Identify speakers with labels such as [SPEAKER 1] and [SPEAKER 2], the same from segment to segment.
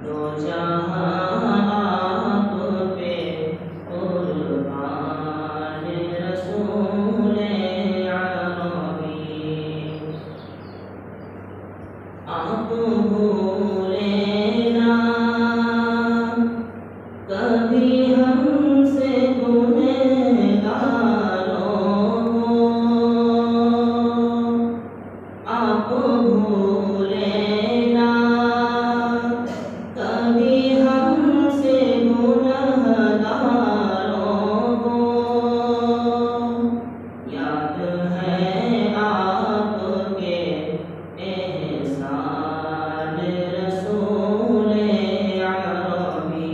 [SPEAKER 1] दो जहां आप पे कुर्बान रसूले अरबी। आप भूले ना कभी हमसे गुनहगारों को, आप भूले ना कभी हमसे गुनहगारों को। याद है आपके एहसान रसूले अरबी।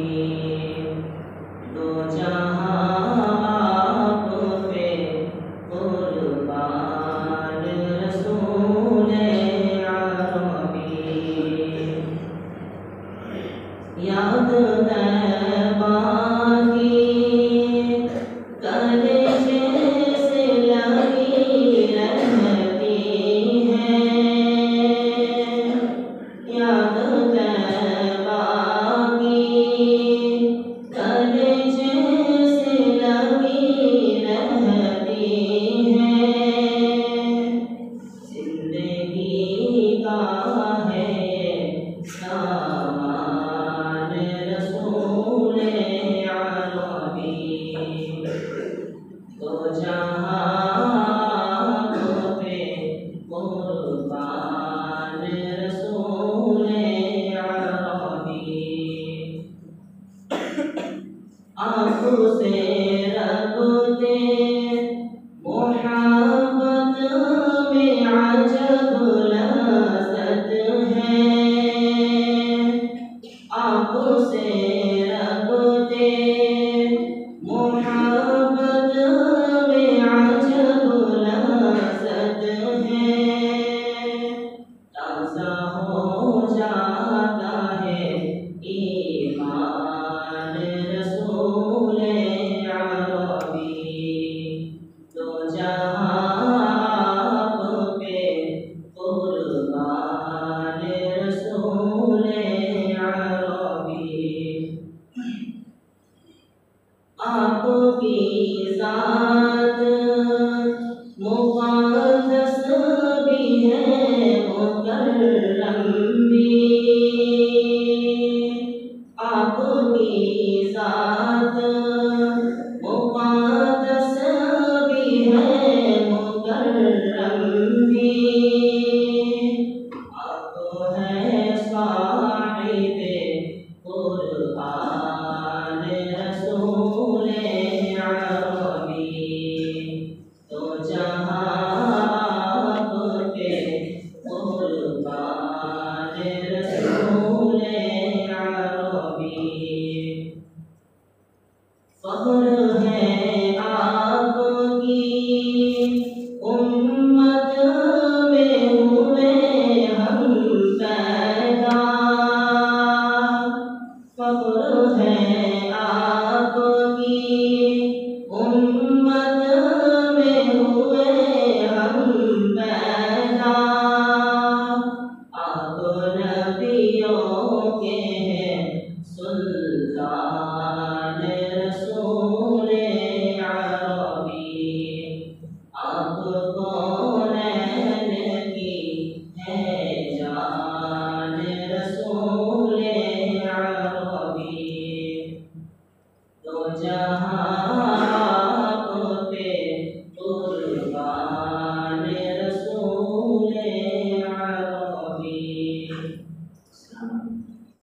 [SPEAKER 1] दो जहां आप पे कुर्बान रसूले अरबी। याद तैबा की कलेजे से लगी रहती है। याद तैबा की कलेजे से लगी रहती है। जिंदगी का है सामान रसूले अरबी। दो जहां आप पे कुर्बान रसूले अरबी। आपसे रखते मोहब्बत में अजब लज़्ज़त है। आपसे रखते मोहब्बत में अजब लज़्ज़त है। ताज़ा हो जाता है ईमान रसूले अरबी। दो जहां आप पे कुर्बान रसूले अरबी। आपकी ज़ात मुक़द्दस भी है मुकर्रम भी। आपकी ज़ात मुक़द्दस भी है मुकर्रम भी। आप हैं साहिबे कुर्आन रसूले अरबी। दो जहां आप पे कुर्बान रसूले अरबी। फ़ख्र है आपकी उम्मत में हुए हम पैदा। फ़ख्र है आपकी उम्मत में हुए हम पैदा। आप नबियों के हैं सुल्तान रसूले अरबी। आप कौनैन की है जान रसूले अरबी। दो जहां